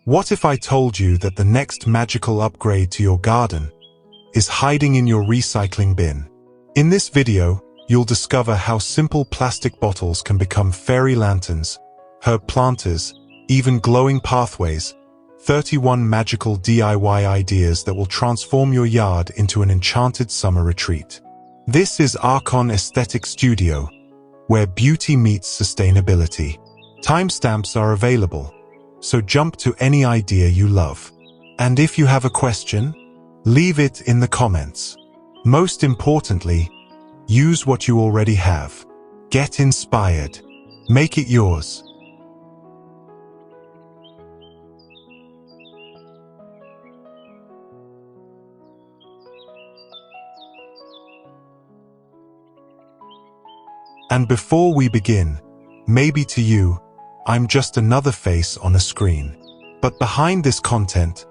What if I told you that the next magical upgrade to your garden is hiding in your recycling bin? In this video, you'll discover how simple plastic bottles can become fairy lanterns, herb planters, even glowing pathways, 31 magical DIY ideas that will transform your yard into an enchanted summer retreat. This is ARKAN Aesthetic Studio, where beauty meets sustainability. Timestamps are available, so jump to any idea you love. And if you have a question, leave it in the comments. Most importantly, use what you already have. Get inspired. Make it yours. And before we begin, maybe to you, I'm just another face on a screen. But behind this content,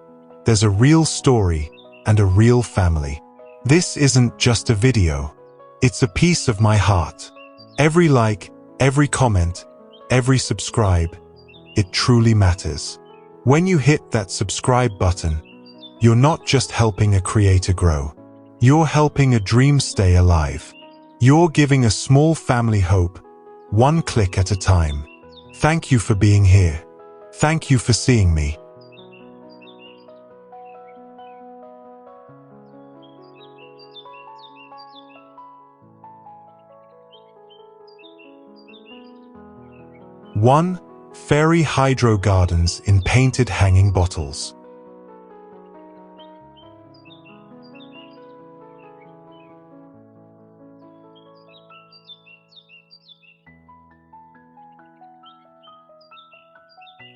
there's a real story and a real family. This isn't just a video. It's a piece of my heart. Every like, every comment, every subscribe, it truly matters. When you hit that subscribe button, you're not just helping a creator grow. You're helping a dream stay alive. You're giving a small family hope, one click at a time. Thank you for being here. Thank you for seeing me. One, fairy hydro gardens in painted hanging bottles.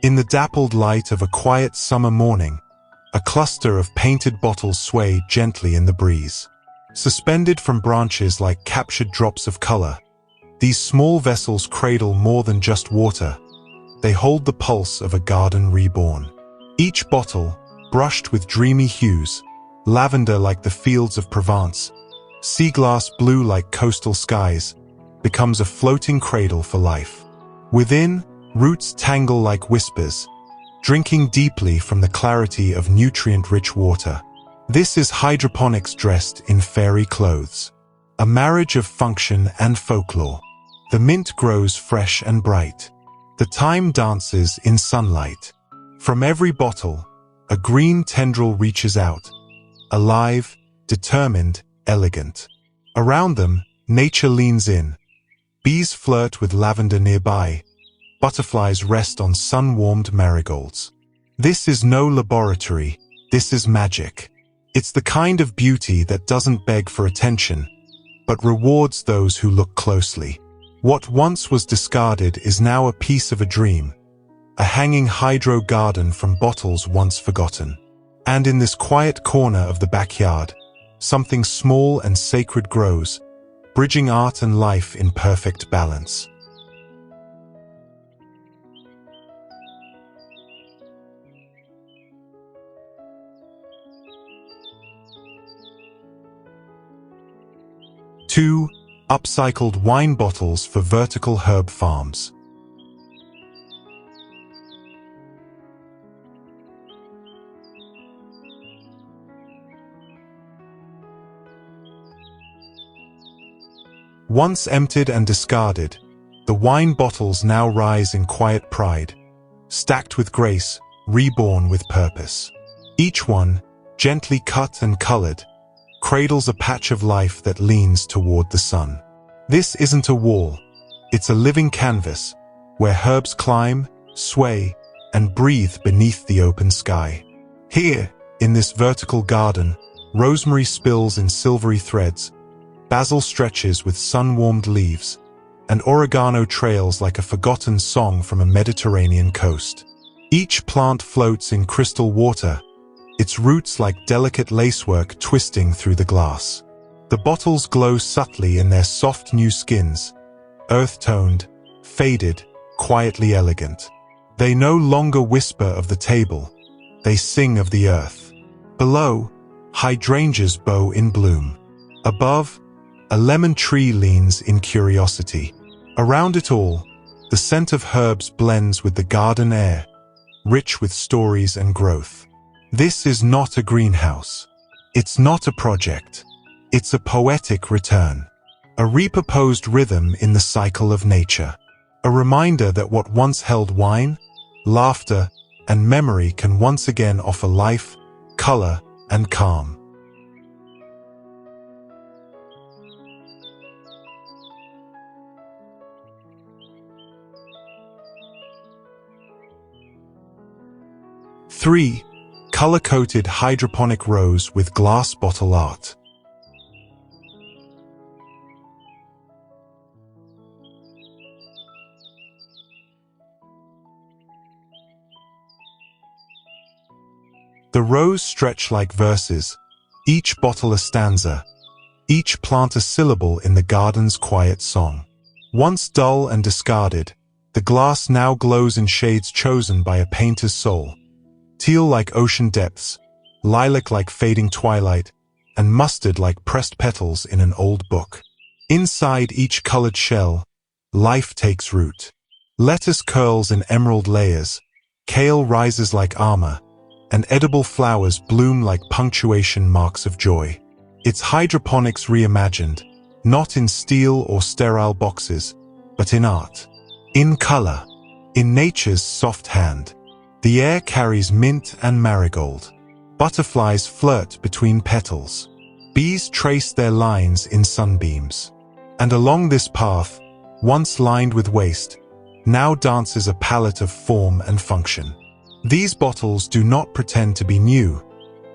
In the dappled light of a quiet summer morning, a cluster of painted bottles sway gently in the breeze. Suspended from branches like captured drops of color, these small vessels cradle more than just water. They hold the pulse of a garden reborn. Each bottle, brushed with dreamy hues, lavender like the fields of Provence, sea glass blue like coastal skies, becomes a floating cradle for life. Within, roots tangle like whispers, drinking deeply from the clarity of nutrient-rich water. This is hydroponics dressed in fairy clothes. A marriage of function and folklore. The mint grows fresh and bright. The thyme dances in sunlight. From every bottle, a green tendril reaches out, alive, determined, elegant. Around them, nature leans in. Bees flirt with lavender nearby. Butterflies rest on sun-warmed marigolds. This is no laboratory, this is magic. It's the kind of beauty that doesn't beg for attention, but rewards those who look closely. What once was discarded is now a piece of a dream, a hanging hydro garden from bottles once forgotten. And in this quiet corner of the backyard, something small and sacred grows, bridging art and life in perfect balance. Two, upcycled wine bottles for vertical herb farms. Once emptied and discarded, the wine bottles now rise in quiet pride, stacked with grace, reborn with purpose. Each one, gently cut and colored, cradles a patch of life that leans toward the sun. This isn't a wall, it's a living canvas, where herbs climb, sway, and breathe beneath the open sky. Here, in this vertical garden, rosemary spills in silvery threads, basil stretches with sun-warmed leaves, and oregano trails like a forgotten song from a Mediterranean coast. Each plant floats in crystal water, its roots like delicate lacework twisting through the glass. The bottles glow subtly in their soft new skins, earth-toned, faded, quietly elegant. They no longer whisper of the table, they sing of the earth. Below, hydrangeas bow in bloom. Above, a lemon tree leans in curiosity. Around it all, the scent of herbs blends with the garden air, rich with stories and growth. This is not a greenhouse. It's not a project. It's a poetic return. A repurposed rhythm in the cycle of nature. A reminder that what once held wine, laughter, and memory can once again offer life, color, and calm. Three, color-coated hydroponic rose with glass bottle art. The rows stretch like verses, each bottle a stanza, each plant a syllable in the garden's quiet song. Once dull and discarded, the glass now glows in shades chosen by a painter's soul. Teal like ocean depths, lilac like fading twilight, and mustard like pressed petals in an old book. Inside each colored shell, life takes root. Lettuce curls in emerald layers, kale rises like armor, and edible flowers bloom like punctuation marks of joy. It's hydroponics reimagined, not in steel or sterile boxes, but in art, in color, in nature's soft hand. The air carries mint and marigold. Butterflies flirt between petals. Bees trace their lines in sunbeams. And along this path, once lined with waste, now dances a palette of form and function. These bottles do not pretend to be new.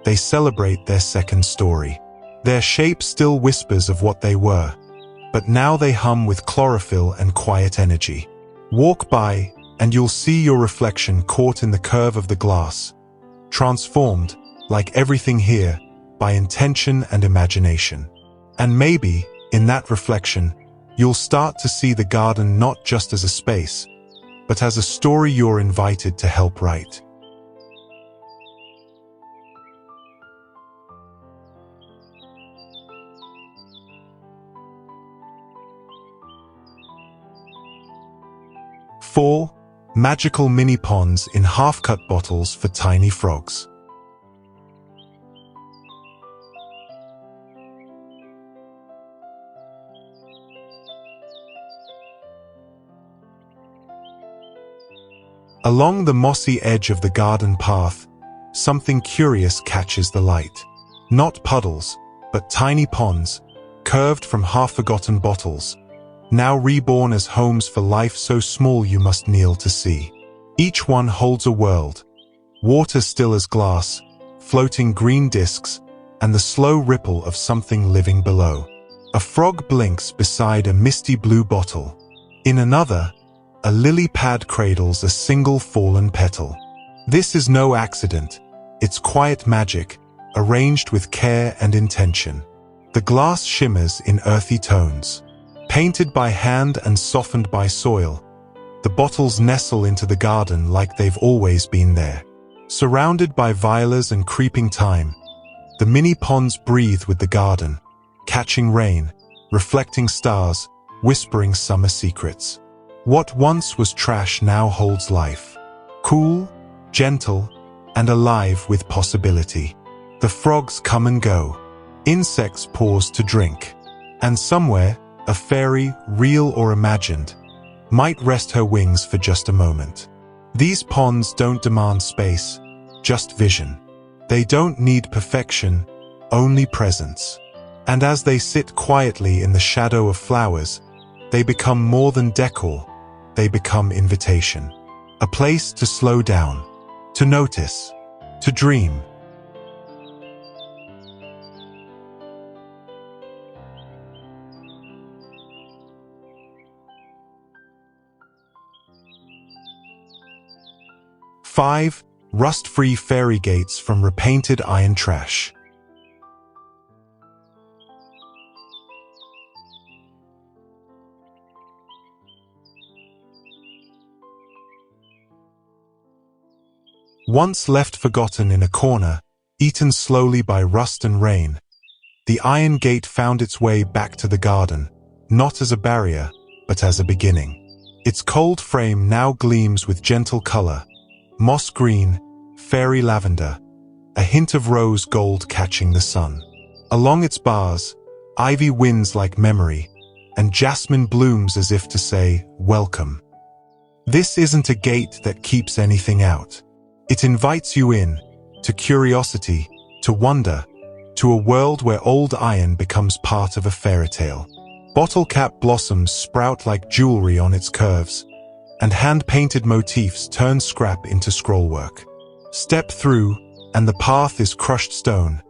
They celebrate their second story. Their shape still whispers of what they were, but now they hum with chlorophyll and quiet energy. Walk by, and you'll see your reflection caught in the curve of the glass, transformed, like everything here, by intention and imagination. And maybe, in that reflection, you'll start to see the garden not just as a space, but as a story you're invited to help write. Four, magical mini ponds in half-cut bottles for tiny frogs. Along the mossy edge of the garden path, something curious catches the light. Not puddles, but tiny ponds, curved from half-forgotten bottles, now reborn as homes for life so small you must kneel to see. Each one holds a world, water still as glass, floating green discs, and the slow ripple of something living below. A frog blinks beside a misty blue bottle. In another, a lily pad cradles a single fallen petal. This is no accident. It's quiet magic, arranged with care and intention. The glass shimmers in earthy tones. Painted by hand and softened by soil, the bottles nestle into the garden like they've always been there. Surrounded by violas and creeping thyme, the mini ponds breathe with the garden, catching rain, reflecting stars, whispering summer secrets. What once was trash now holds life. Cool, gentle, and alive with possibility. The frogs come and go. Insects pause to drink. And somewhere, a fairy, real or imagined, might rest her wings for just a moment. These ponds don't demand space, just vision. They don't need perfection, only presence. And as they sit quietly in the shadow of flowers, they become more than decor, they become invitation. A place to slow down, to notice, to dream. Five, rust-free fairy gates from repainted iron trash. Once left forgotten in a corner, eaten slowly by rust and rain, the iron gate found its way back to the garden, not as a barrier, but as a beginning. Its cold frame now gleams with gentle color, moss green, fairy lavender, a hint of rose gold catching the sun. Along its bars, ivy winds like memory, and jasmine blooms as if to say, welcome. This isn't a gate that keeps anything out. It invites you in, to curiosity, to wonder, to a world where old iron becomes part of a fairy tale. Bottle cap blossoms sprout like jewelry on its curves, and hand-painted motifs turn scrap into scrollwork. Step through, and the path is crushed stone,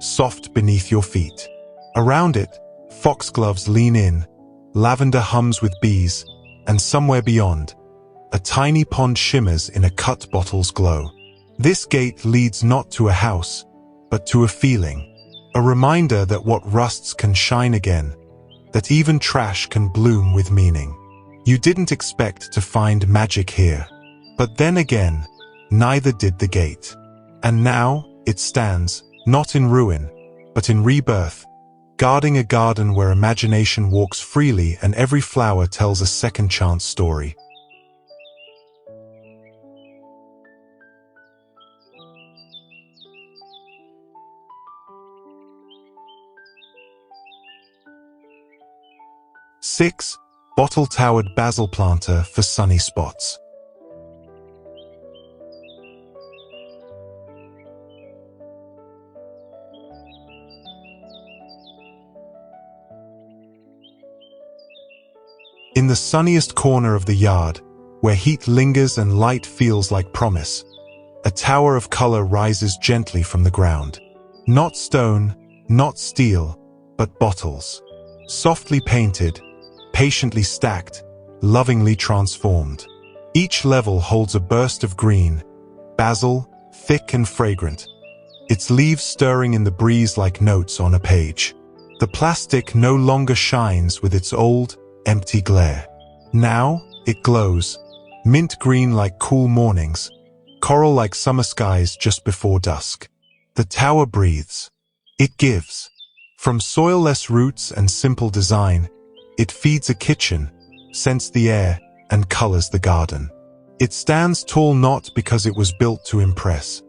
soft beneath your feet. Around it, foxgloves lean in, lavender hums with bees, and somewhere beyond, a tiny pond shimmers in a cut bottle's glow. This gate leads not to a house, but to a feeling, a reminder that what rusts can shine again, that even trash can bloom with meaning. You didn't expect to find magic here. But then again, neither did the gate. And now, it stands, not in ruin, but in rebirth, guarding a garden where imagination walks freely and every flower tells a second chance story. Six, bottle-towered basil planter for sunny spots. In the sunniest corner of the yard, where heat lingers and light feels like promise, a tower of color rises gently from the ground. Not stone, not steel, but bottles. Softly painted, patiently stacked, lovingly transformed. Each level holds a burst of green, basil, thick and fragrant, its leaves stirring in the breeze like notes on a page. The plastic no longer shines with its old, empty glare. Now, it glows, mint green like cool mornings, coral like summer skies just before dusk. The tower breathes. It gives. From soil-less roots and simple design, it feeds a kitchen, scents the air, and colors the garden. It stands tall not because it was built to impress,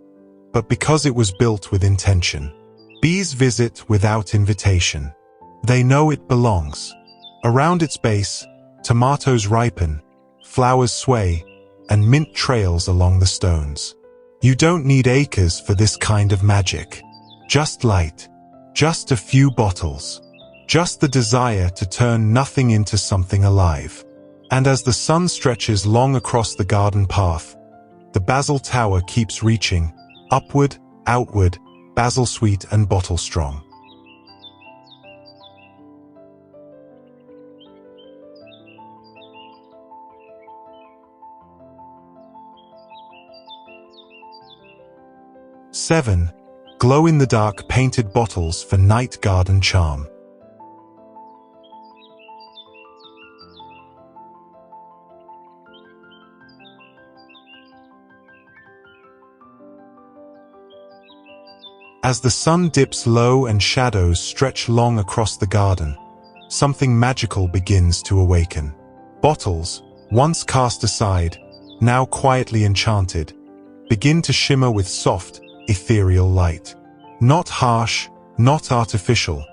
but because it was built with intention. Bees visit without invitation. They know it belongs. Around its base, tomatoes ripen, flowers sway, and mint trails along the stones. You don't need acres for this kind of magic. Just light. Just a few bottles. Just the desire to turn nothing into something alive. And as the sun stretches long across the garden path, the basil tower keeps reaching, upward, outward, basil sweet and bottle strong. Seven, glow-in-the-dark painted bottles for night garden charm. As the sun dips low and shadows stretch long across the garden, something magical begins to awaken. Bottles, once cast aside, now quietly enchanted, begin to shimmer with soft, ethereal light. Not harsh, not artificial,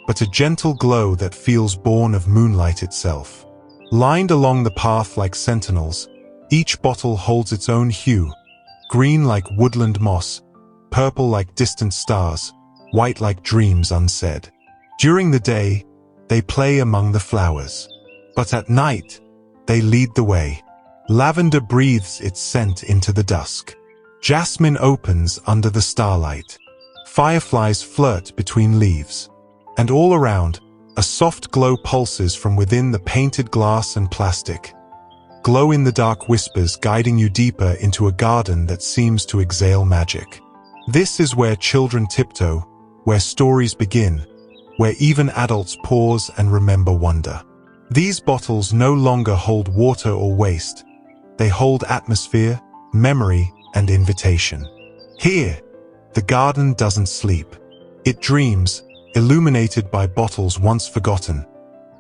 but a gentle glow that feels born of moonlight itself. Lined along the path like sentinels, each bottle holds its own hue, green like woodland moss, purple like distant stars, white like dreams unsaid. During the day, they play among the flowers. But at night, they lead the way. Lavender breathes its scent into the dusk. Jasmine opens under the starlight. Fireflies flirt between leaves. And all around, a soft glow pulses from within the painted glass and plastic. Glow-in-the-dark whispers guiding you deeper into a garden that seems to exhale magic. This is where children tiptoe, where stories begin, where even adults pause and remember wonder. These bottles no longer hold water or waste. They hold atmosphere, memory, and invitation. Here, the garden doesn't sleep. It dreams, illuminated by bottles once forgotten,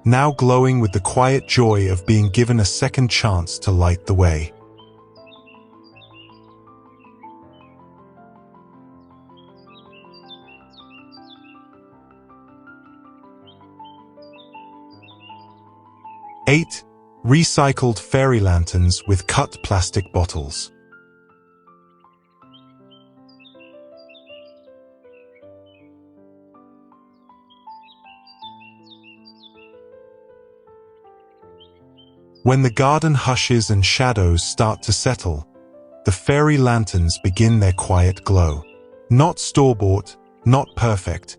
now glowing with the quiet joy of being given a second chance to light the way. 8. Recycled fairy lanterns with cut plastic bottles. When the garden hushes and shadows start to settle, the fairy lanterns begin their quiet glow. Not store-bought, not perfect,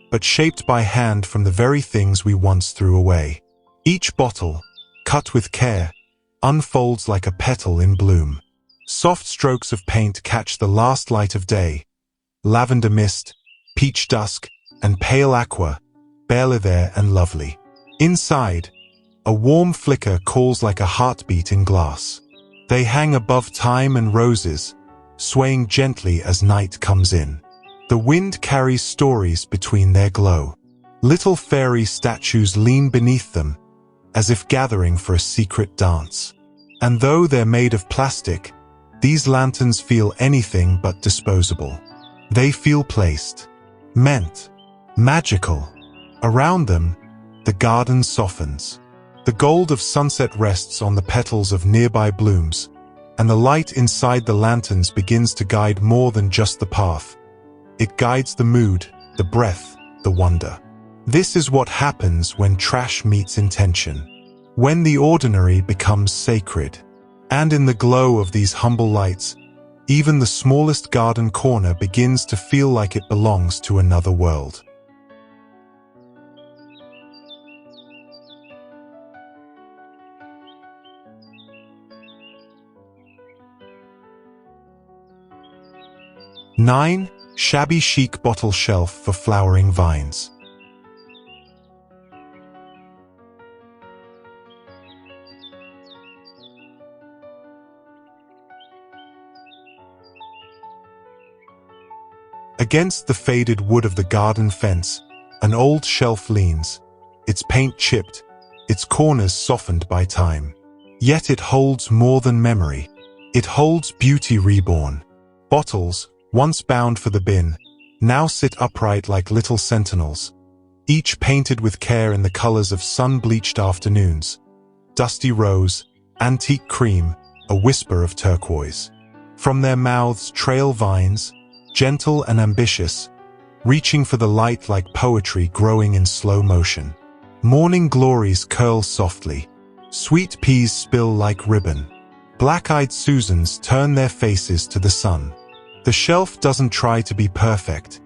but shaped by hand from the very things we once threw away. Each bottle, cut with care, unfolds like a petal in bloom. Soft strokes of paint catch the last light of day. Lavender mist, peach dusk, and pale aqua, barely there and lovely. Inside, a warm flicker calls like a heartbeat in glass. They hang above thyme and roses, swaying gently as night comes in. The wind carries stories between their glow. Little fairy statues lean beneath them, as if gathering for a secret dance. And though they're made of plastic, these lanterns feel anything but disposable. They feel placed, meant, magical. Around them, the garden softens. The gold of sunset rests on the petals of nearby blooms, and the light inside the lanterns begins to guide more than just the path. It guides the mood, the breath, the wonder. This is what happens when trash meets intention, when the ordinary becomes sacred. And in the glow of these humble lights, even the smallest garden corner begins to feel like it belongs to another world. Nine. Shabby chic bottle shelf for flowering vines. Against the faded wood of the garden fence, an old shelf leans, its paint chipped, its corners softened by time. Yet it holds more than memory. It holds beauty reborn. Bottles, once bound for the bin, now sit upright like little sentinels, each painted with care in the colors of sun-bleached afternoons. Dusty rose, antique cream, a whisper of turquoise. From their mouths trail vines, gentle and ambitious, reaching for the light like poetry growing in slow motion. Morning glories curl softly. Sweet peas spill like ribbon. Black-eyed Susans turn their faces to the sun. The shelf doesn't try to be perfect.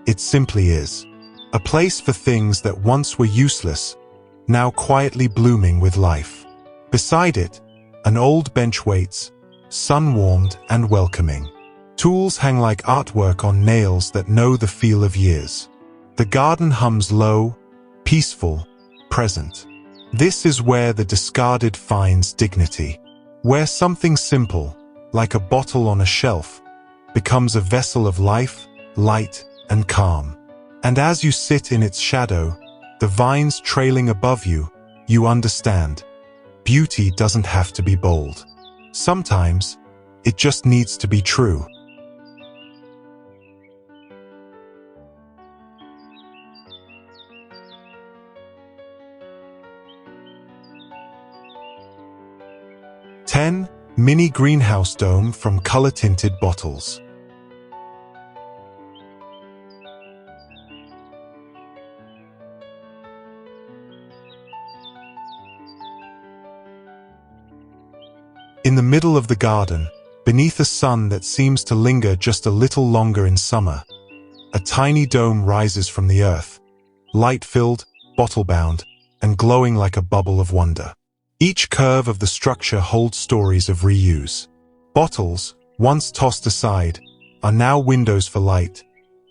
It simply is. A place for things that once were useless, now quietly blooming with life. Beside it, an old bench waits, sun-warmed and welcoming. Tools hang like artwork on nails that know the feel of years. The garden hums low, peaceful, present. This is where the discarded finds dignity. Where something simple, like a bottle on a shelf, becomes a vessel of life, light, and calm. And as you sit in its shadow, the vines trailing above you, you understand. Beauty doesn't have to be bold. Sometimes, it just needs to be true. Mini greenhouse dome from color-tinted bottles. In the middle of the garden, beneath a sun that seems to linger just a little longer in summer, a tiny dome rises from the earth, light-filled, bottle-bound, and glowing like a bubble of wonder. Each curve of the structure holds stories of reuse. Bottles, once tossed aside, are now windows for light,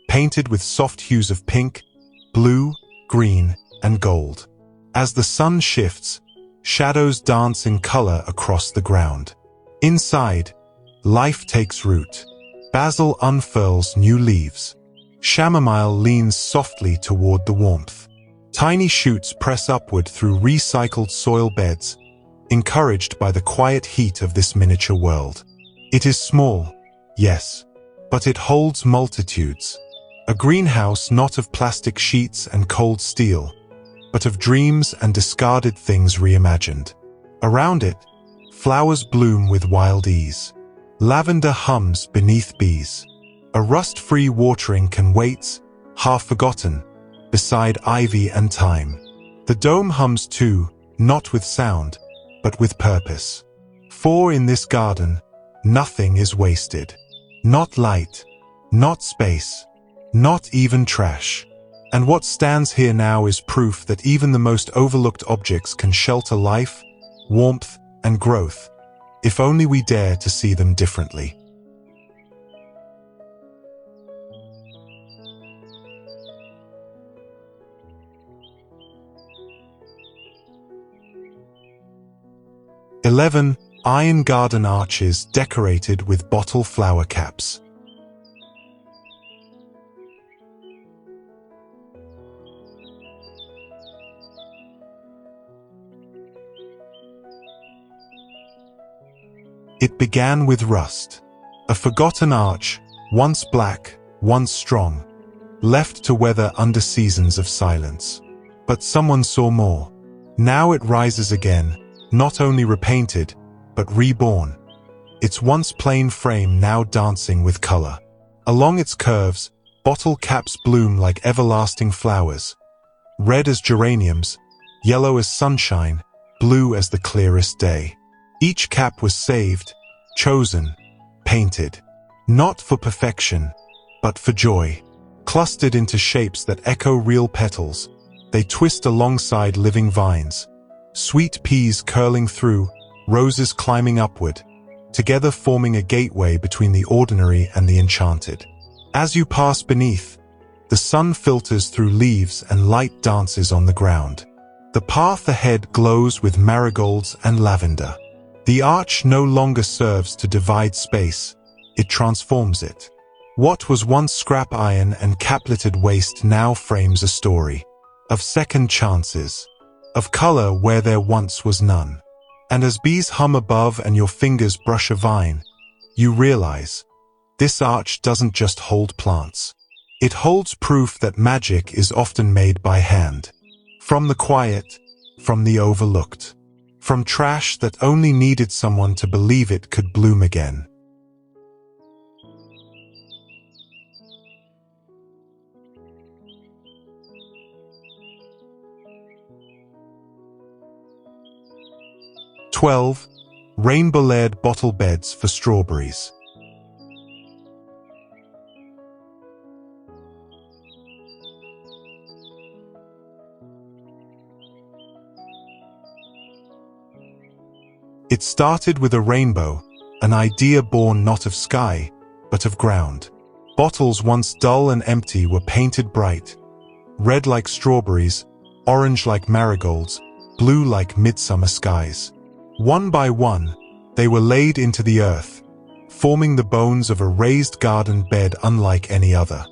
painted with soft hues of pink, blue, green, and gold. As the sun shifts, shadows dance in color across the ground. Inside, life takes root. Basil unfurls new leaves. Chamomile leans softly toward the warmth. Tiny shoots press upward through recycled soil beds, encouraged by the quiet heat of this miniature world. It is small, yes, but it holds multitudes. A greenhouse not of plastic sheets and cold steel, but of dreams and discarded things reimagined. Around it, flowers bloom with wild ease. Lavender hums beneath bees. A rust-free watering can wait, half forgotten, beside ivy and thyme. The dome hums too, not with sound, but with purpose. For in this garden, nothing is wasted. Not light, not space, not even trash. And what stands here now is proof that even the most overlooked objects can shelter life, warmth, and growth, if only we dare to see them differently. (11) Iron garden arches decorated with bottle flower caps. It began with rust. A forgotten arch, once black, once strong, left to weather under seasons of silence. But someone saw more. Now it rises again, not only repainted, but reborn. Its once plain frame now dancing with color. Along its curves, bottle caps bloom like everlasting flowers. Red as geraniums, yellow as sunshine, blue as the clearest day. Each cap was saved, chosen, painted. Not for perfection, but for joy. Clustered into shapes that echo real petals, they twist alongside living vines. Sweet peas curling through, roses climbing upward, together forming a gateway between the ordinary and the enchanted. As you pass beneath, the sun filters through leaves and light dances on the ground. The path ahead glows with marigolds and lavender. The arch no longer serves to divide space, it transforms it. What was once scrap iron and cap-littered waste now frames a story of second chances, of color where there once was none. And as bees hum above and your fingers brush a vine, you realize, this arch doesn't just hold plants. It holds proof that magic is often made by hand. From the quiet, from the overlooked, from trash that only needed someone to believe it could bloom again. (12) Rainbow-layered bottle beds for strawberries. It started with a rainbow, an idea born not of sky, but of ground. Bottles once dull and empty were painted bright, red like strawberries, orange like marigolds, blue like midsummer skies. One by one, they were laid into the earth, forming the bones of a raised garden bed unlike any other.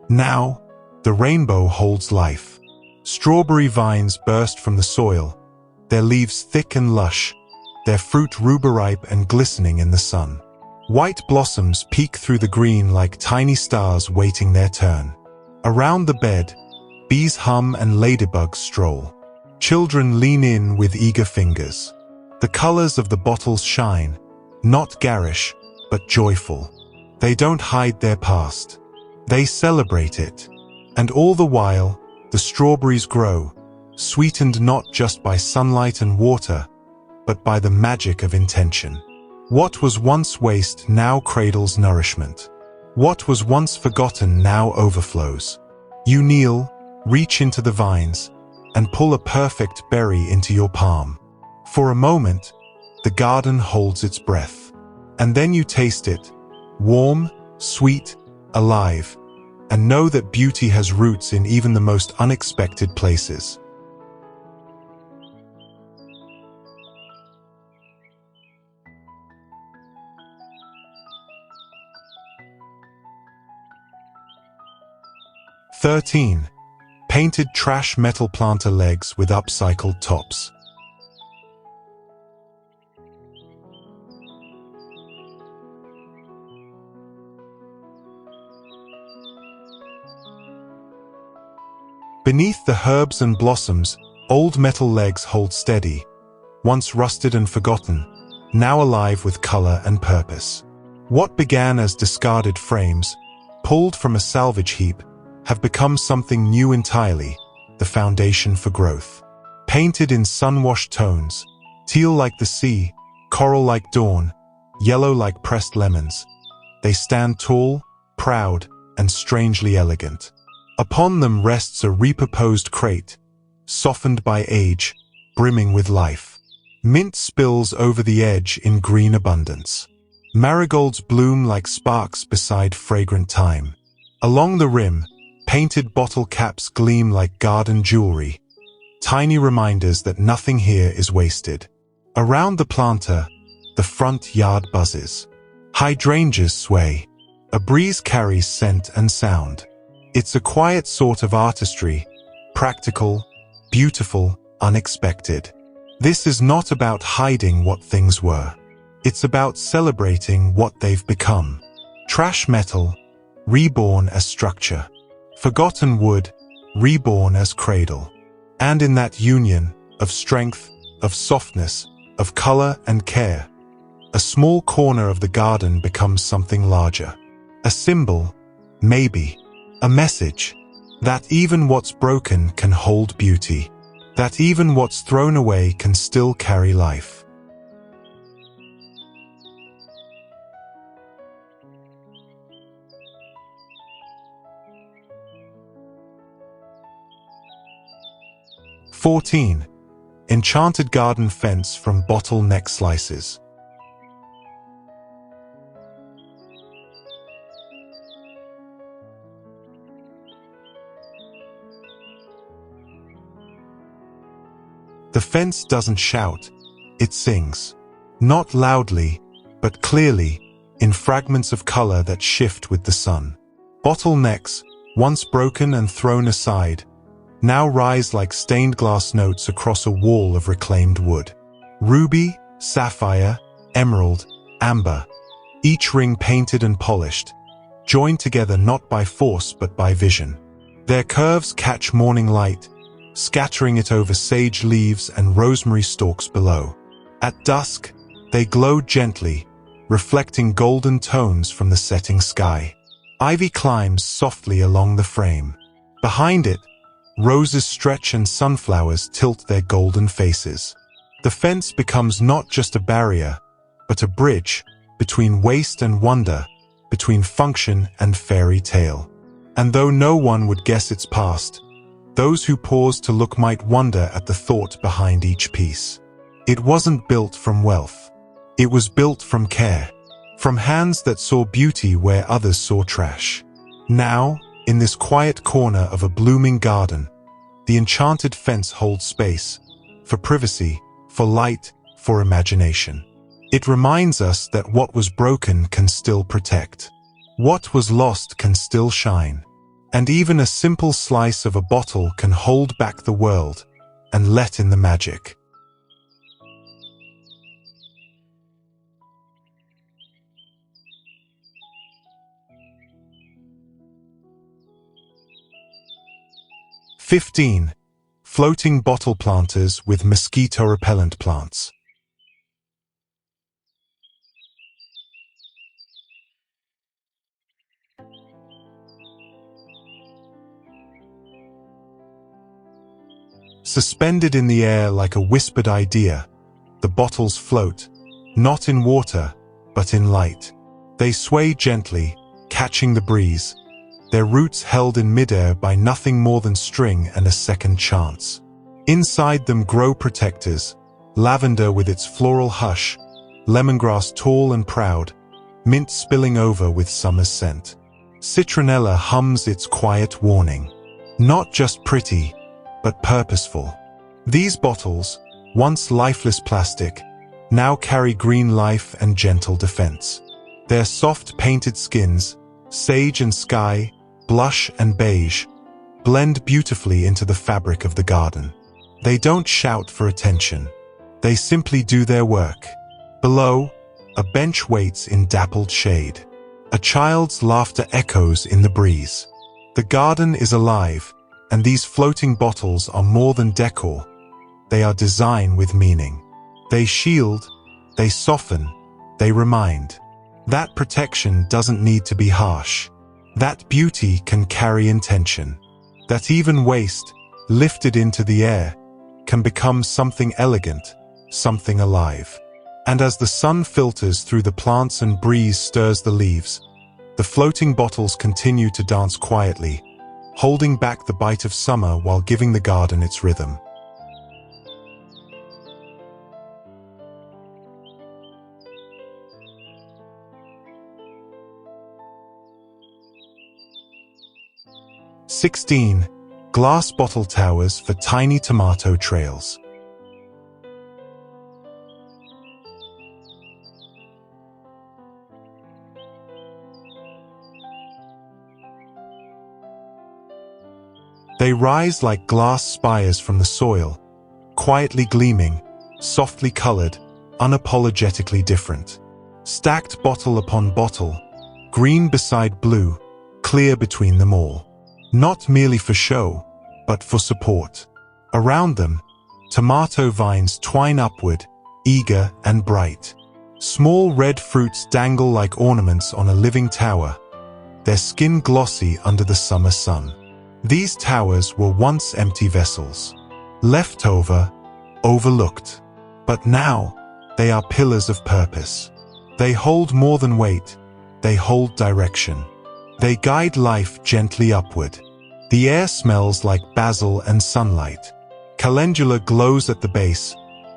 Now, the rainbow holds life. Strawberry vines burst from the soil, their leaves thick and lush, their fruit ruby-ripe and glistening in the sun. White blossoms peek through the green like tiny stars waiting their turn. Around the bed, bees hum and ladybugs stroll. Children lean in with eager fingers. The colors of the bottles shine, not garish, but joyful. They don't hide their past. They celebrate it. And all the while, the strawberries grow, sweetened not just by sunlight and water, but by the magic of intention. What was once waste now cradles nourishment. What was once forgotten now overflows. You kneel, reach into the vines, and pull a perfect berry into your palm. For a moment, the garden holds its breath. And then you taste it, warm, sweet, alive, and know that beauty has roots in even the most unexpected places. (13) Painted trash metal planter legs with upcycled tops. Beneath the herbs and blossoms, Old metal legs hold steady, once rusted and forgotten, now alive with color and purpose. What began as discarded frames, pulled from a salvage heap, have become something new entirely, the foundation for growth. Painted in sun-washed tones, teal like the sea, coral like dawn, yellow like pressed lemons, they stand tall, proud, and strangely elegant. Upon them rests a repurposed crate, softened by age, brimming with life. Mint spills over the edge in green abundance. Marigolds bloom like sparks beside fragrant thyme. Along the rim, painted bottle caps gleam like garden jewelry, tiny reminders that nothing here is wasted. Around the planter, the front yard buzzes. Hydrangeas sway. A breeze carries scent and sound. It's a quiet sort of artistry, practical, beautiful, unexpected. This is not about hiding what things were. It's about celebrating what they've become. Trash metal, reborn as structure. Forgotten wood, reborn as cradle. And in that union of strength, of softness, of color and care, a small corner of the garden becomes something larger. A symbol, maybe. A message. That even what's broken can hold beauty. That even what's thrown away can still carry life. (14) Enchanted garden fence from bottleneck slices. The fence doesn't shout, it sings. Not loudly, but clearly, in fragments of color that shift with the sun. Bottlenecks, once broken and thrown aside, now rise like stained glass notes across a wall of reclaimed wood. Ruby, sapphire, emerald, amber, each ring painted and polished, joined together not by force but by vision. Their curves catch morning light, scattering it over sage leaves and rosemary stalks below. At dusk, they glow gently, reflecting golden tones from the setting sky. Ivy climbs softly along the frame. Behind it, roses stretch and sunflowers tilt their golden faces. The fence becomes not just a barrier, but a bridge between waste and wonder, between function and fairy tale. And though no one would guess its past, those who pause to look might wonder at the thought behind each piece. It wasn't built from wealth. It was built from care, from hands that saw beauty where others saw trash. Now, in this quiet corner of a blooming garden, the enchanted fence holds space, for privacy, for light, for imagination. It reminds us that what was broken can still protect. What was lost can still shine. And even a simple slice of a bottle can hold back the world and let in the magic. (15) Floating bottle planters with mosquito repellent plants. Suspended in the air like a whispered idea, the bottles float, not in water, but in light. They sway gently, catching the breeze, their roots held in midair by nothing more than string and a second chance. Inside them grow protectors, lavender with its floral hush, lemongrass tall and proud, mint spilling over with summer's scent. Citronella hums its quiet warning. Not just pretty, but purposeful. These bottles, once lifeless plastic, now carry green life and gentle defense. Their soft painted skins, sage and sky, blush and beige, blend beautifully into the fabric of the garden. They don't shout for attention. They simply do their work. Below, a bench waits in dappled shade. A child's laughter echoes in the breeze. The garden is alive, and these floating bottles are more than decor. They are design with meaning. They shield, they soften, they remind. That protection doesn't need to be harsh. That beauty can carry intention. That even waste, lifted into the air, can become something elegant, something alive. And as the sun filters through the plants and breeze stirs the leaves, the floating bottles continue to dance quietly, holding back the bite of summer while giving the garden its rhythm. (16) Glass bottle towers for tiny tomato trails. They rise like glass spires from the soil, quietly gleaming, softly colored, unapologetically different. Stacked bottle upon bottle, green beside blue, clear between them all. Not merely for show, but for support. Around them, tomato vines twine upward, eager and bright. Small red fruits dangle like ornaments on a living tower, their skin glossy under the summer sun. These towers were once empty vessels, left over, overlooked. But now, they are pillars of purpose. They hold more than weight, they hold direction. They guide life gently upward. The air smells like basil and sunlight. Calendula glows at the base,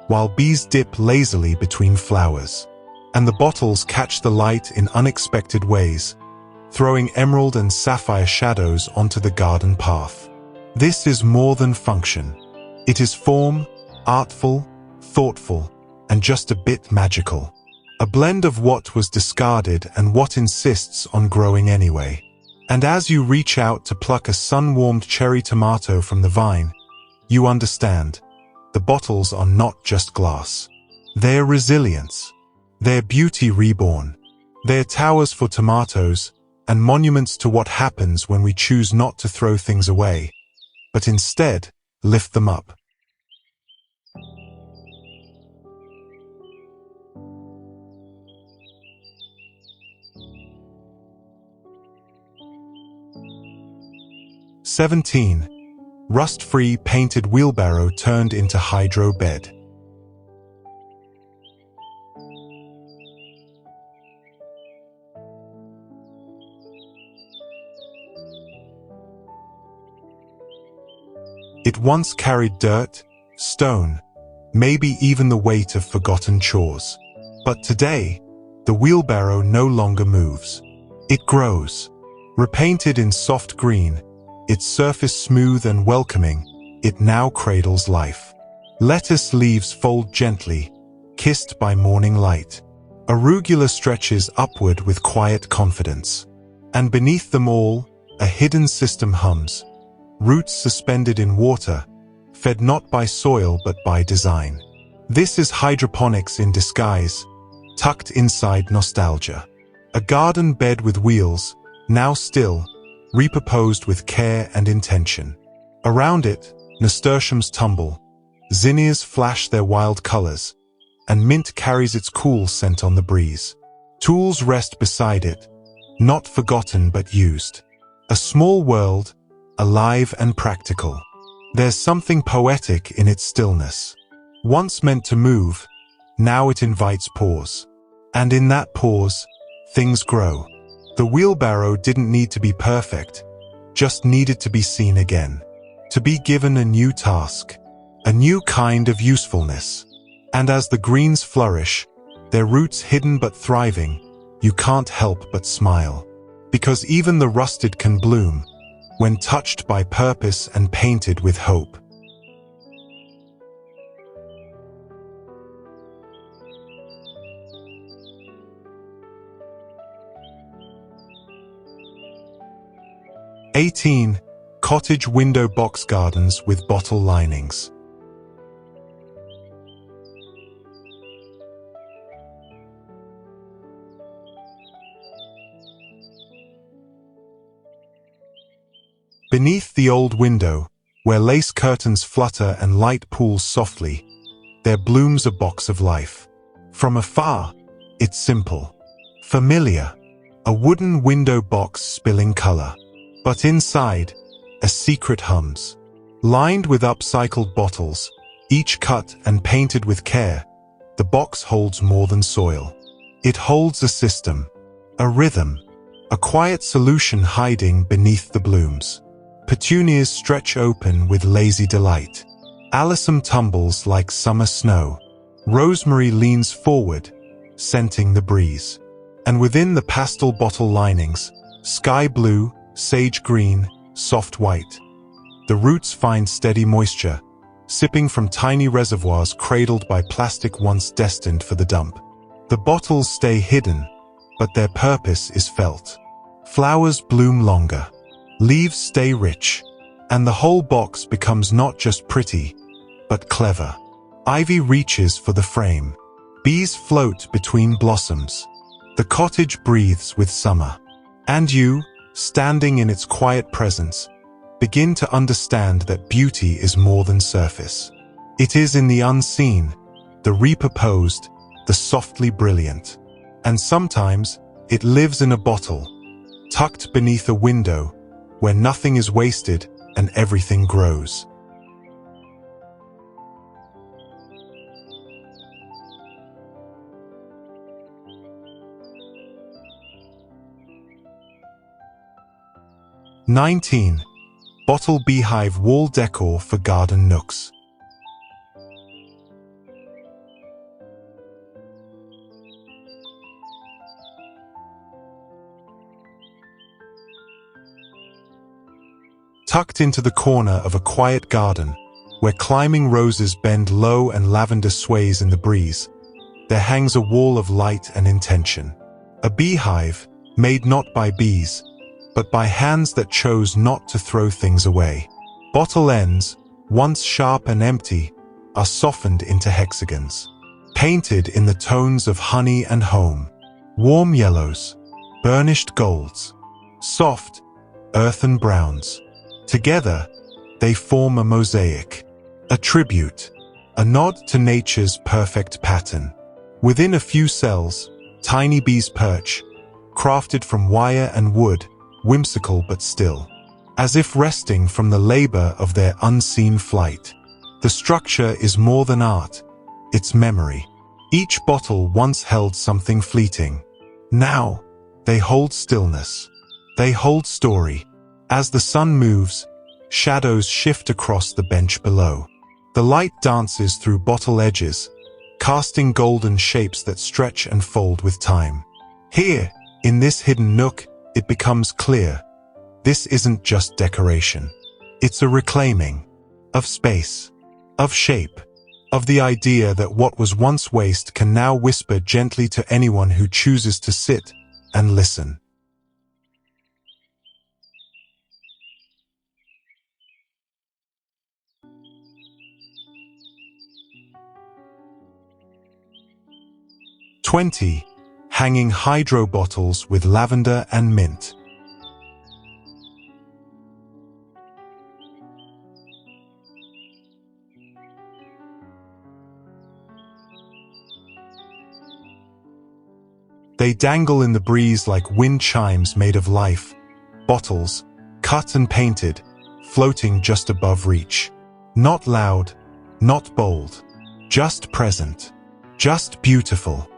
while bees dip lazily between flowers. And the bottles catch the light in unexpected ways, throwing emerald and sapphire shadows onto the garden path. This is more than function. It is form, artful, thoughtful, and just a bit magical. A blend of what was discarded and what insists on growing anyway. And as you reach out to pluck a sun-warmed cherry tomato from the vine, you understand, the bottles are not just glass. They're resilience. They're beauty reborn. They're towers for tomatoes, and monuments to what happens when we choose not to throw things away, but instead lift them up. (17) Rust-free painted wheelbarrow turned into hydro bed. It once carried dirt, stone, maybe even the weight of forgotten chores. But today, the wheelbarrow no longer moves. It grows. Repainted in soft green, its surface smooth and welcoming, it now cradles life. Lettuce leaves fold gently, kissed by morning light. Arugula stretches upward with quiet confidence. And beneath them all, a hidden system hums. Roots suspended in water, fed not by soil but by design. This is hydroponics in disguise, tucked inside nostalgia. A garden bed with wheels, now still, repurposed with care and intention. Around it, nasturtiums tumble, zinnias flash their wild colors, and mint carries its cool scent on the breeze. Tools rest beside it, not forgotten but used. A small world, alive and practical. There's something poetic in its stillness. Once meant to move, now it invites pause. And in that pause, things grow. The wheelbarrow didn't need to be perfect, just needed to be seen again. To be given a new task, a new kind of usefulness. And as the greens flourish, their roots hidden but thriving, you can't help but smile. Because even the rusted can bloom, when touched by purpose and painted with hope. (18) Cottage window box gardens with bottle linings. Beneath the old window, where lace curtains flutter and light pools softly, there blooms a box of life. From afar, it's simple, familiar, a wooden window box spilling color. But inside, a secret hums. Lined with upcycled bottles, each cut and painted with care, the box holds more than soil. It holds a system, a rhythm, a quiet solution hiding beneath the blooms. Petunias stretch open with lazy delight. Alyssum tumbles like summer snow. Rosemary leans forward, scenting the breeze. And within the pastel bottle linings, sky blue, sage green, soft white. The roots find steady moisture, sipping from tiny reservoirs cradled by plastic once destined for the dump. The bottles stay hidden, but their purpose is felt. Flowers bloom longer. Leaves stay rich. And the whole box becomes not just pretty, but clever. Ivy reaches for the frame. Bees float between blossoms. The cottage breathes with summer. And you, standing in its quiet presence, begin to understand that beauty is more than surface. It is in the unseen, the repurposed, the softly brilliant. And sometimes, it lives in a bottle, tucked beneath a window, where nothing is wasted and everything grows. (19) Bottle Beehive Wall Decor for Garden Nooks. Tucked into the corner of a quiet garden, where climbing roses bend low and lavender sways in the breeze, there hangs a wall of light and intention. A beehive, made not by bees, but by hands that chose not to throw things away. Bottle ends, once sharp and empty, are softened into hexagons, painted in the tones of honey and home. Warm yellows, burnished golds, soft, earthen browns. Together, they form a mosaic, a tribute, a nod to nature's perfect pattern. Within a few cells, tiny bees perch, crafted from wire and wood, whimsical but still, as if resting from the labor of their unseen flight. The structure is more than art, it's memory. Each bottle once held something fleeting. Now, they hold stillness. They hold story. As the sun moves, shadows shift across the bench below. The light dances through bottle edges, casting golden shapes that stretch and fold with time. Here, in this hidden nook, it becomes clear. This isn't just decoration. It's a reclaiming of space, of shape, of the idea that what was once waste can now whisper gently to anyone who chooses to sit and listen. (20) Hanging hydro bottles with lavender and mint. They dangle in the breeze like wind chimes made of life, bottles, cut and painted, floating just above reach. Not loud, not bold, just present, just beautiful.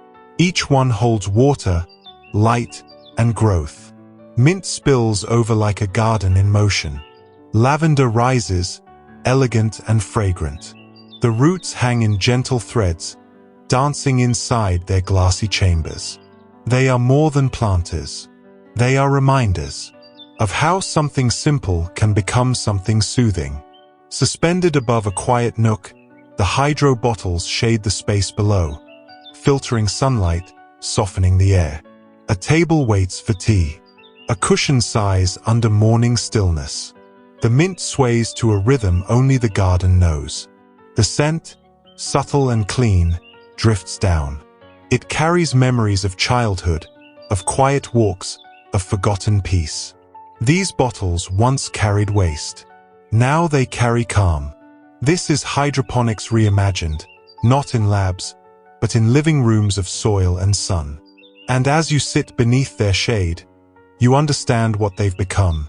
Each one holds water, light, and growth. Mint spills over like a garden in motion. Lavender rises, elegant and fragrant. The roots hang in gentle threads, dancing inside their glassy chambers. They are more than planters. They are reminders of how something simple can become something soothing. Suspended above a quiet nook, the hydro bottles shade the space below, filtering sunlight, softening the air. A table waits for tea. A cushion sighs under morning stillness. The mint sways to a rhythm only the garden knows. The scent, subtle and clean, drifts down. It carries memories of childhood, of quiet walks, of forgotten peace. These bottles once carried waste. Now they carry calm. This is hydroponics reimagined, not in labs, but in living rooms of soil and sun. And as you sit beneath their shade, you understand what they've become.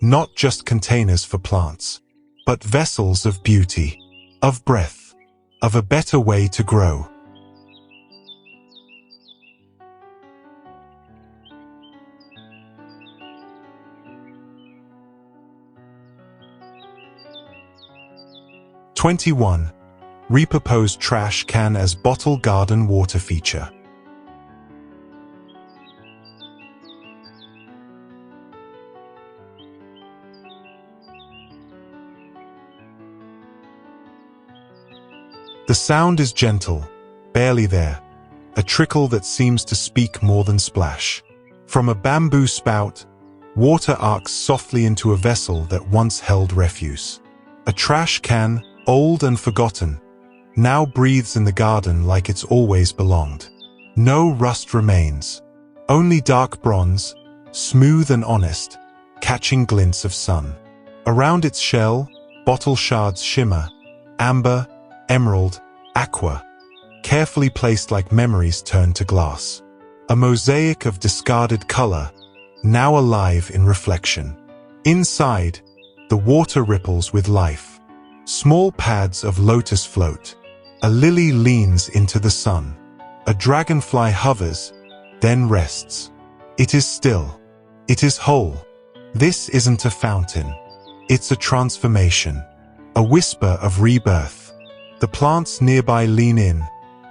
Not just containers for plants, but vessels of beauty, of breath, of a better way to grow. (21) Repurposed trash can as bottle garden water feature. The sound is gentle, barely there, a trickle that seems to speak more than splash. From a bamboo spout, water arcs softly into a vessel that once held refuse. A trash can, old and forgotten, now breathes in the garden like it's always belonged. No rust remains, only dark bronze, smooth and honest, catching glints of sun. Around its shell, bottle shards shimmer, amber, emerald, aqua, carefully placed like memories turned to glass. A mosaic of discarded color, now alive in reflection. Inside, the water ripples with life. Small pads of lotus float. A lily leans into the sun. A dragonfly hovers, then rests. It is still. It is whole. This isn't a fountain. It's a transformation. A whisper of rebirth. The plants nearby lean in.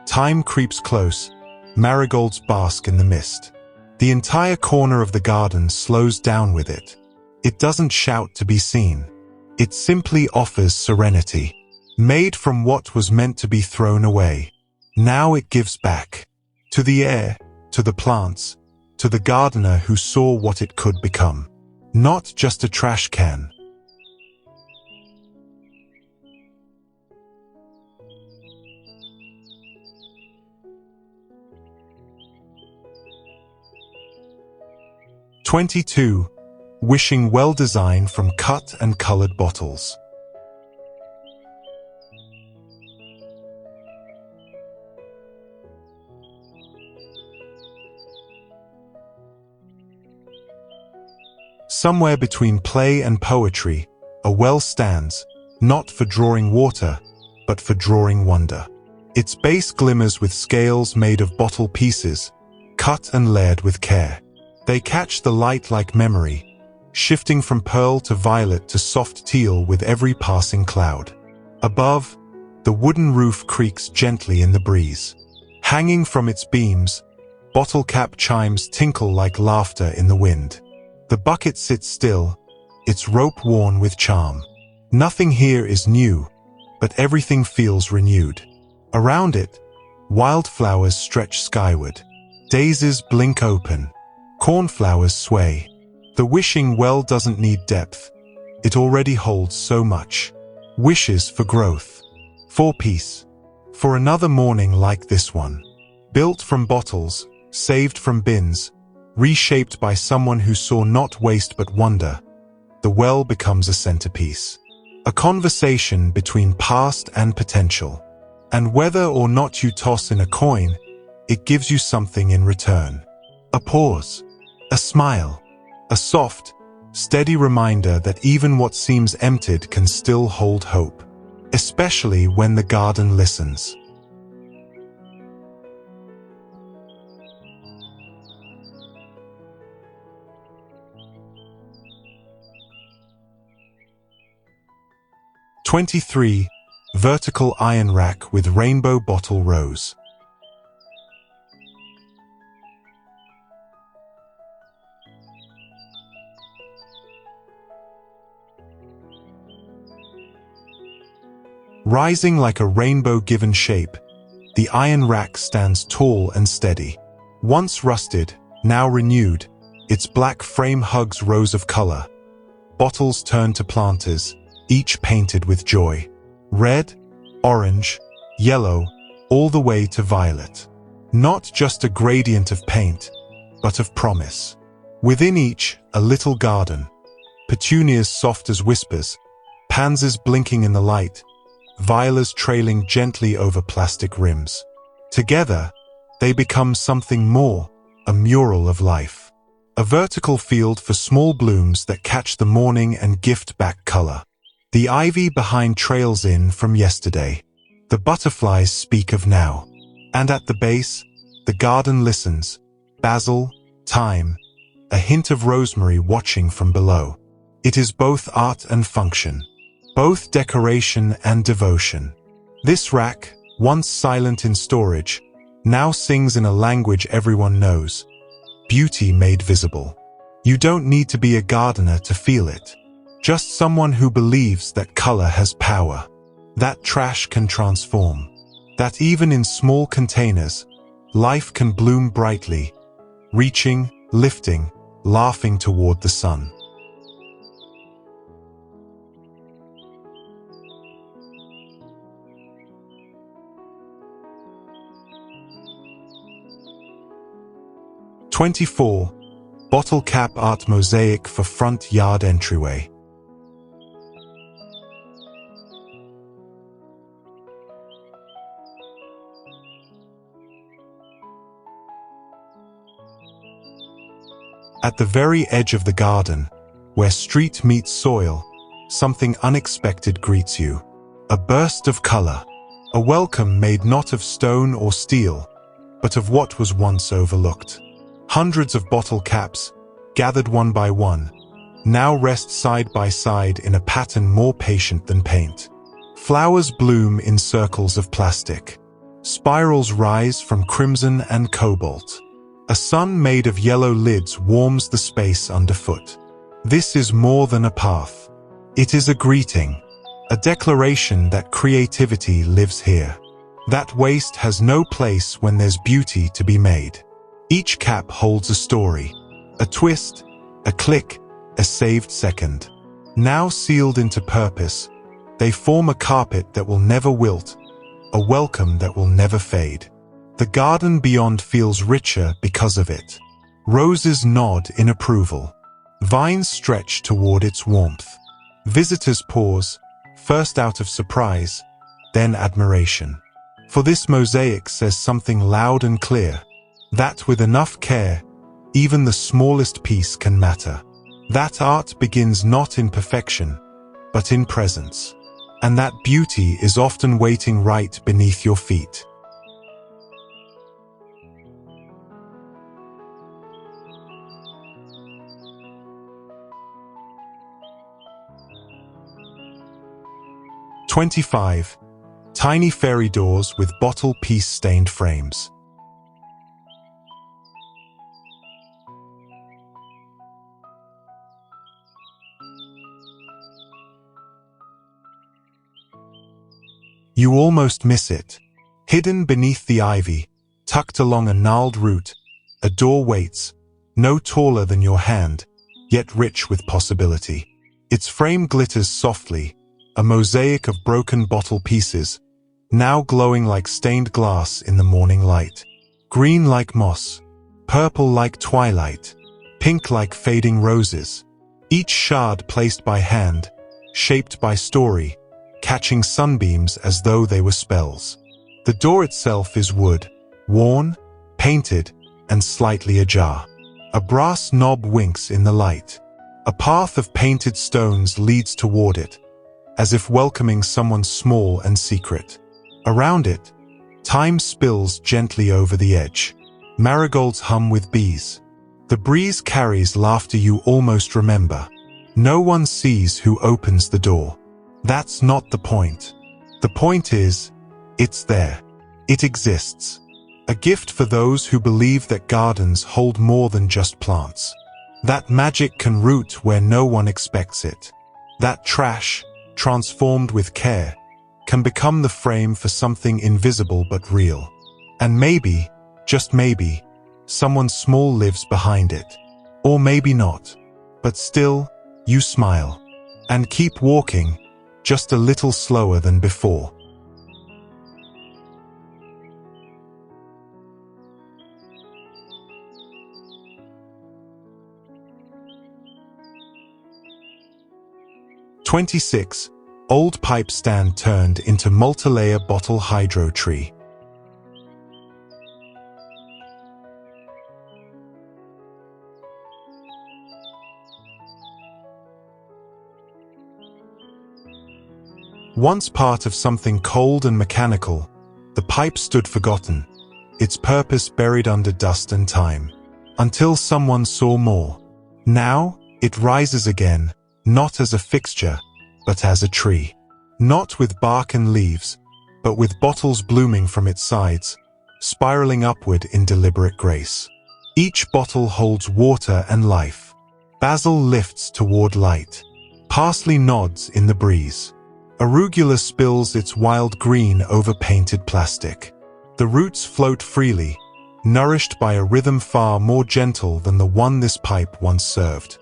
Time creeps close. Marigolds bask in the mist. The entire corner of the garden slows down with it. It doesn't shout to be seen. It simply offers serenity. Made from what was meant to be thrown away. Now it gives back. To the air, to the plants, to the gardener who saw what it could become. Not just a trash can. (22) Wishing well design from cut and colored bottles. Somewhere between play and poetry, a well stands, not for drawing water, but for drawing wonder. Its base glimmers with scales made of bottle pieces, cut and layered with care. They catch the light like memory, shifting from pearl to violet to soft teal with every passing cloud. Above, the wooden roof creaks gently in the breeze. Hanging from its beams, bottle cap chimes tinkle like laughter in the wind. The bucket sits still, its rope worn with charm. Nothing here is new, but everything feels renewed. Around it, wildflowers stretch skyward. Daisies blink open. Cornflowers sway. The wishing well doesn't need depth. It already holds so much. Wishes for growth. For peace. For another morning like this one. Built from bottles, saved from bins, reshaped by someone who saw not waste but wonder, the well becomes a centerpiece. A conversation between past and potential. And whether or not you toss in a coin, it gives you something in return. A pause. A smile. A soft, steady reminder that even what seems emptied can still hold hope, especially when the garden listens. (23) Vertical iron rack with rainbow bottle rose. Rising like a rainbow given shape, the iron rack stands tall and steady. Once rusted, now renewed, its black frame hugs rows of color. Bottles turn to planters, each painted with joy. Red, orange, yellow, all the way to violet. Not just a gradient of paint, but of promise. Within each, a little garden. Petunias soft as whispers, pansies blinking in the light, violas trailing gently over plastic rims. Together, they become something more, a mural of life. A vertical field for small blooms that catch the morning and gift back color. The ivy behind trails in from yesterday. The butterflies speak of now. And at the base, the garden listens. Basil, thyme, a hint of rosemary watching from below. It is both art and function. Both decoration and devotion. This rack, once silent in storage, now sings in a language everyone knows. Beauty made visible. You don't need to be a gardener to feel it. Just someone who believes that color has power. That trash can transform. That even in small containers, life can bloom brightly, reaching, lifting, laughing toward the sun. "24. Bottle Cap Art Mosaic for front yard entryway." At the very edge of the garden, where street meets soil, something unexpected greets you. A burst of color. A welcome made not of stone or steel, but of what was once overlooked. Hundreds of bottle caps, gathered one by one, now rest side by side in a pattern more patient than paint. Flowers bloom in circles of plastic. Spirals rise from crimson and cobalt. A sun made of yellow lids warms the space underfoot. This is more than a path. It is a greeting, a declaration that creativity lives here. That waste has no place when there's beauty to be made. Each cap holds a story, a twist, a click, a saved second. Now sealed into purpose, they form a carpet that will never wilt, a welcome that will never fade. The garden beyond feels richer because of it. Roses nod in approval. Vines stretch toward its warmth. Visitors pause, first out of surprise, then admiration. For this mosaic says something loud and clear, that with enough care, even the smallest piece can matter. That art begins not in perfection, but in presence. And that beauty is often waiting right beneath your feet. "25. Tiny fairy doors with bottle piece-stained frames." You almost miss it. Hidden beneath the ivy, tucked along a gnarled root, a door waits, no taller than your hand, yet rich with possibility. Its frame glitters softly, a mosaic of broken bottle pieces, now glowing like stained glass in the morning light. Green like moss, purple like twilight, pink like fading roses. Each shard placed by hand, shaped by story, catching sunbeams as though they were spells. The door itself is wood, worn, painted, and slightly ajar. A brass knob winks in the light. A path of painted stones leads toward it, as if welcoming someone small and secret. Around it, time spills gently over the edge. Marigolds hum with bees. The breeze carries laughter you almost remember. No one sees who opens the door. That's not the point. The point is, it's there. It exists. A gift for those who believe that gardens hold more than just plants. That magic can root where no one expects it. That trash, transformed with care, can become the frame for something invisible but real. And maybe, just maybe, someone small lives behind it. Or maybe not. But still, you smile. And keep walking, just a little slower than before. "26. Old pipe stand turned into multi-layer bottle hydro tree. Once part of something cold and mechanical, the pipe stood forgotten, its purpose buried under dust and time, until someone saw more. Now, it rises again, not as a fixture, but as a tree. Not with bark and leaves, but with bottles blooming from its sides, spiraling upward in deliberate grace. Each bottle holds water and life. Basil lifts toward light. Parsley nods in the breeze. Arugula spills its wild green over painted plastic. The roots float freely, nourished by a rhythm far more gentle than the one this pipe once served.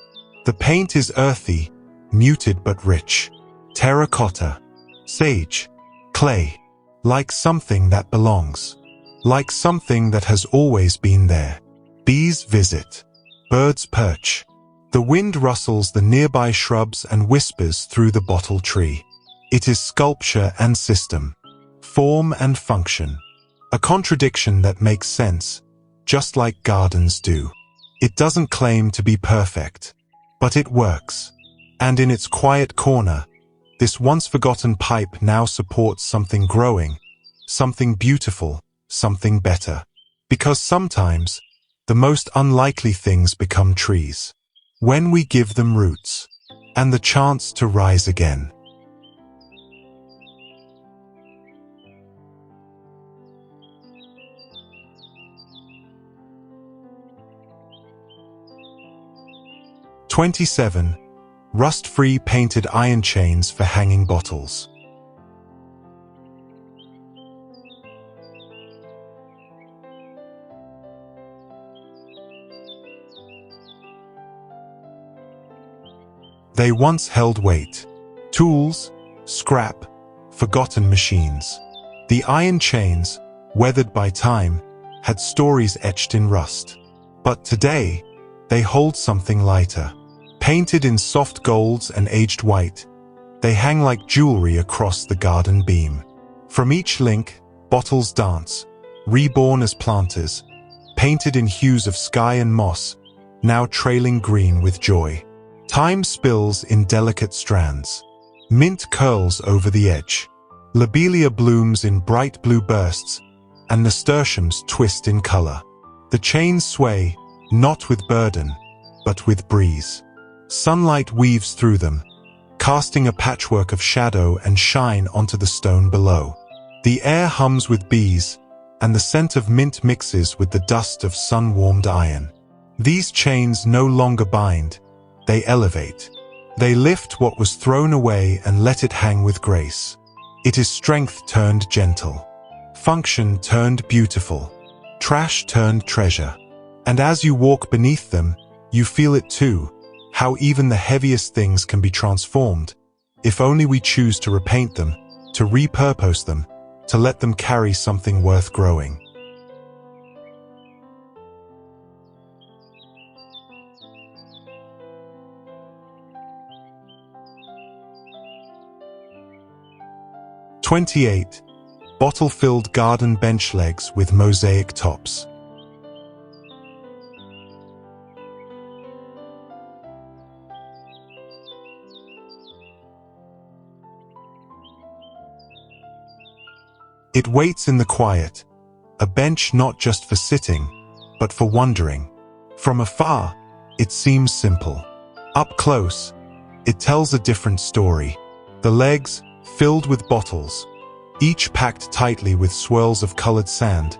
The paint is earthy, muted but rich. Terracotta, sage, clay, like something that belongs. Like something that has always been there. Bees visit. Birds perch. The wind rustles the nearby shrubs and whispers through the bottle tree. It is sculpture and system, form and function, a contradiction that makes sense, just like gardens do. It doesn't claim to be perfect, but it works. And in its quiet corner, this once-forgotten pipe now supports something growing, something beautiful, something better. Because sometimes, the most unlikely things become trees, when we give them roots, and the chance to rise again. (27) Rust-free painted iron chains for hanging bottles. They once held weight. Tools, scrap, forgotten machines. The iron chains, weathered by time, had stories etched in rust. But today, they hold something lighter. Painted in soft golds and aged white, they hang like jewelry across the garden beam. From each link, bottles dance, reborn as planters, painted in hues of sky and moss, now trailing green with joy. Time spills in delicate strands. Mint curls over the edge. Lobelia blooms in bright blue bursts, and nasturtiums twist in color. The chains sway, not with burden, but with breeze. Sunlight weaves through them, casting a patchwork of shadow and shine onto the stone below. The air hums with bees, and the scent of mint mixes with the dust of sun-warmed iron. These chains no longer bind, they elevate. They lift what was thrown away and let it hang with grace. It is strength turned gentle, function turned beautiful, trash turned treasure. And as you walk beneath them, you feel it too, how even the heaviest things can be transformed, if only we choose to repaint them, to repurpose them, to let them carry something worth growing. (28) Bottle-filled garden bench legs with mosaic tops. It waits in the quiet, a bench not just for sitting, but for wandering. From afar, it seems simple. Up close, it tells a different story. The legs, filled with bottles, each packed tightly with swirls of colored sand,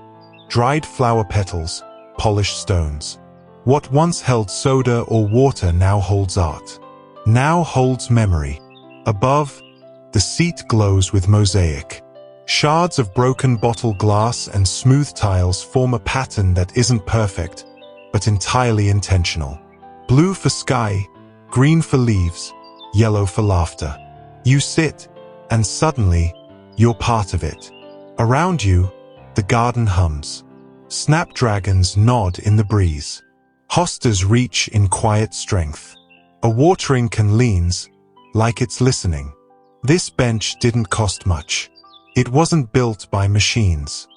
dried flower petals, polished stones. What once held soda or water now holds art, now holds memory. Above, the seat glows with mosaic. Shards of broken bottle glass and smooth tiles form a pattern that isn't perfect, but entirely intentional. Blue for sky, green for leaves, yellow for laughter. You sit, and suddenly, you're part of it. Around you, the garden hums. Snapdragons nod in the breeze. Hostas reach in quiet strength. A watering can leans, like it's listening. This bench didn't cost much. It wasn't built by machines.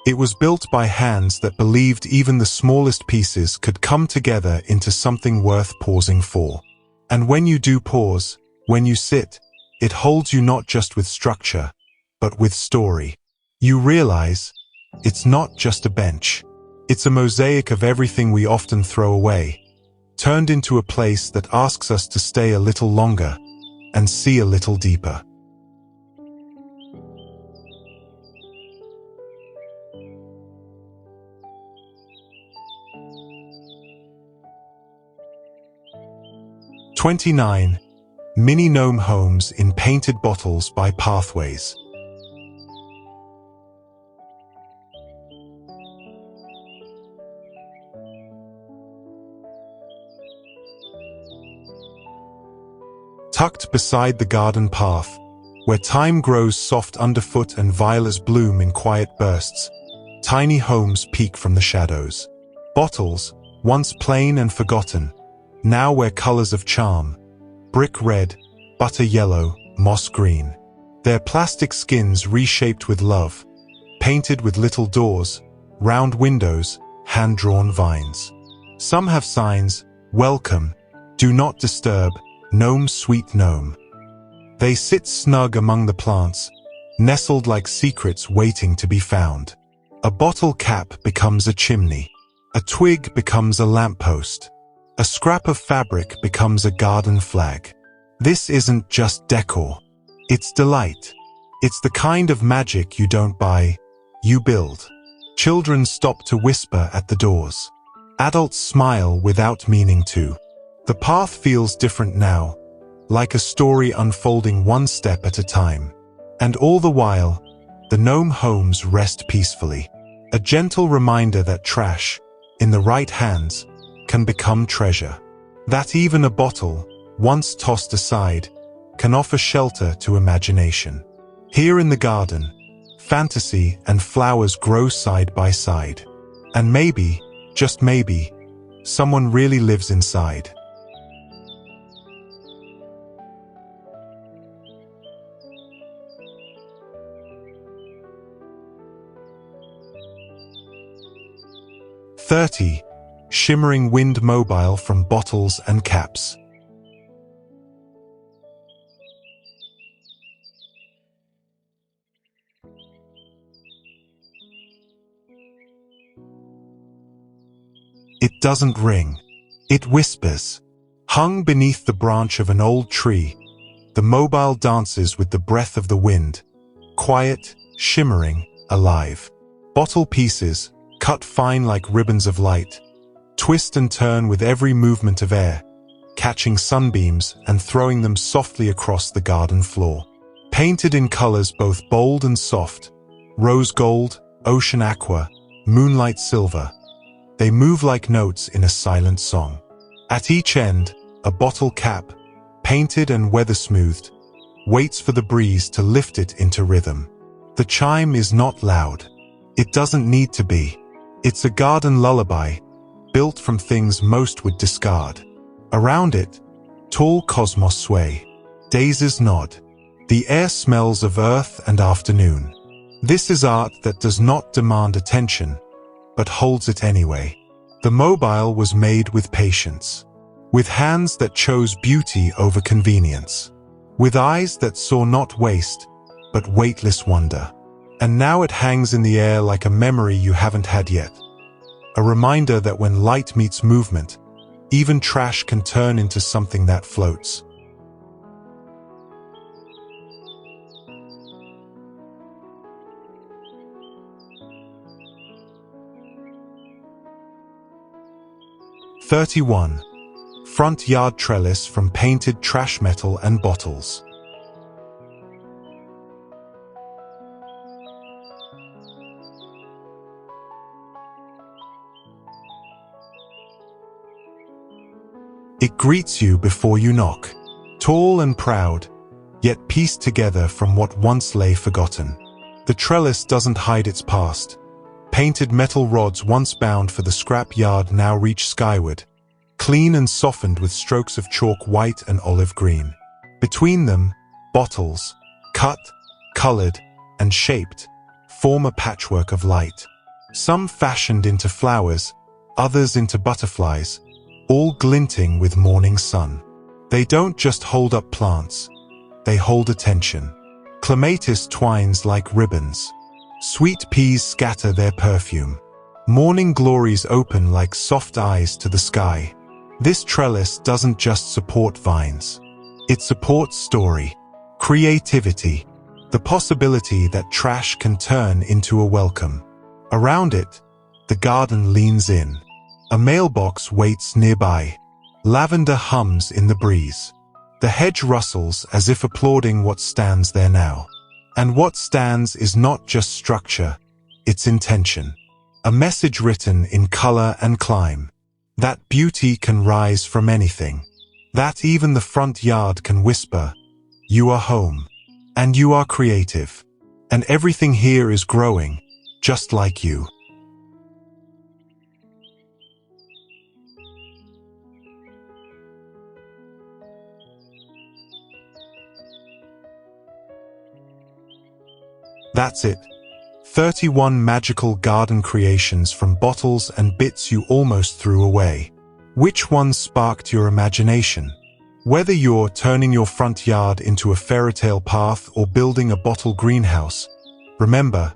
It was built by hands that believed even the smallest pieces could come together into something worth pausing for. And when you do pause, when you sit, it holds you not just with structure, but with story. You realize, it's not just a bench. It's a mosaic of everything we often throw away, turned into a place that asks us to stay a little longer and see a little deeper. "29. Mini gnome homes in painted bottles by Pathways." Tucked beside the garden path, where thyme grows soft underfoot and violets bloom in quiet bursts, tiny homes peek from the shadows. Bottles, once plain and forgotten, now wear colors of charm: brick red, butter yellow, moss green. Their plastic skins reshaped with love, painted with little doors, round windows, hand-drawn vines. Some have signs: welcome, do not disturb, gnome sweet gnome. They sit snug among the plants, nestled like secrets waiting to be found. A bottle cap becomes a chimney. A twig becomes a lamppost. A scrap of fabric becomes a garden flag. This isn't just decor. It's delight. It's the kind of magic you don't buy, you build. Children stop to whisper at the doors. Adults smile without meaning to. The path feels different now, like a story unfolding one step at a time. And all the while, the gnome homes rest peacefully. A gentle reminder that trash, in the right hands, can become treasure. That even a bottle, once tossed aside, can offer shelter to imagination. Here in the garden, fantasy and flowers grow side by side. And maybe, just maybe, someone really lives inside. "30. Shimmering wind mobile from bottles and caps." It doesn't ring. It whispers. Hung beneath the branch of an old tree, the mobile dances with the breath of the wind, quiet, shimmering, alive. Bottle pieces, cut fine like ribbons of light, twist and turn with every movement of air, catching sunbeams and throwing them softly across the garden floor. Painted in colors both bold and soft, rose gold, ocean aqua, moonlight silver, they move like notes in a silent song. At each end, a bottle cap, painted and weather-smoothed, waits for the breeze to lift it into rhythm. The chime is not loud. It doesn't need to be. It's a garden lullaby, built from things most would discard. Around it, tall cosmos sway. Daisies nod. The air smells of earth and afternoon. This is art that does not demand attention, but holds it anyway. The mobile was made with patience, with hands that chose beauty over convenience, with eyes that saw not waste, but weightless wonder. And now it hangs in the air like a memory you haven't had yet. A reminder that when light meets movement, even trash can turn into something that floats. "31. Front yard trellis from painted trash metal and bottles." It greets you before you knock, tall and proud, yet pieced together from what once lay forgotten. The trellis doesn't hide its past. Painted metal rods once bound for the scrap yard now reach skyward, clean and softened with strokes of chalk white and olive green. Between them, bottles, cut, colored, and shaped, form a patchwork of light. Some fashioned into flowers, others into butterflies, all glinting with morning sun. They don't just hold up plants, they hold attention. Clematis twines like ribbons. Sweet peas scatter their perfume. Morning glories open like soft eyes to the sky. This trellis doesn't just support vines. It supports story, creativity, the possibility that trash can turn into a welcome. Around it, the garden leans in. A mailbox waits nearby. Lavender hums in the breeze. The hedge rustles as if applauding what stands there now. And what stands is not just structure, it's intention. A message written in color and clime. That beauty can rise from anything. That even the front yard can whisper, "You are home." And you are creative. And everything here is growing, just like you. That's it. 31 magical garden creations from bottles and bits you almost threw away. Which ones sparked your imagination? Whether you're turning your front yard into a fairy tale path or building a bottle greenhouse, remember,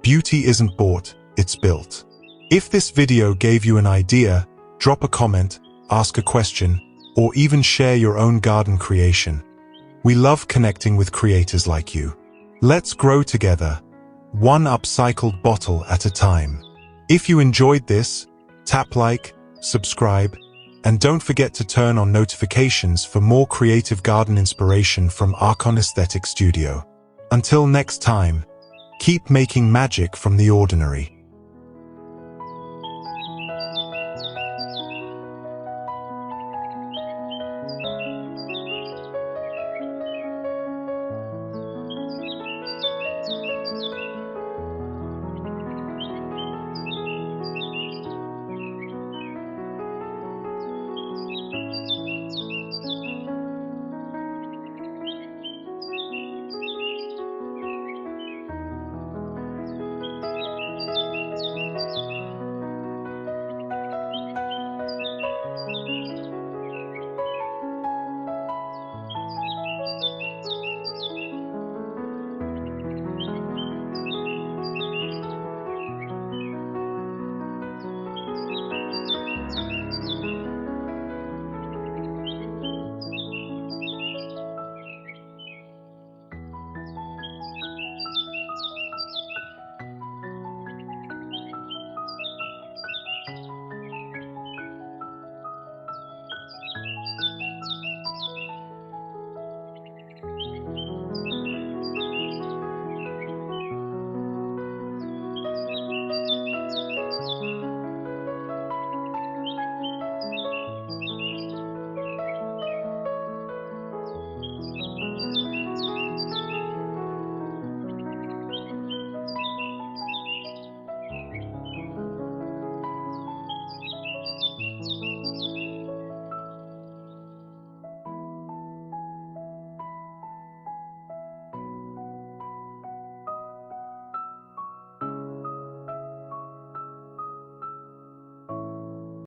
beauty isn't bought, it's built. If this video gave you an idea, drop a comment, ask a question, or even share your own garden creation. We love connecting with creators like you. Let's grow together, one upcycled bottle at a time. If you enjoyed this, tap like, subscribe, and don't forget to turn on notifications for more creative garden inspiration from ARKAN Aesthetic Studio. Until next time, keep making magic from the ordinary.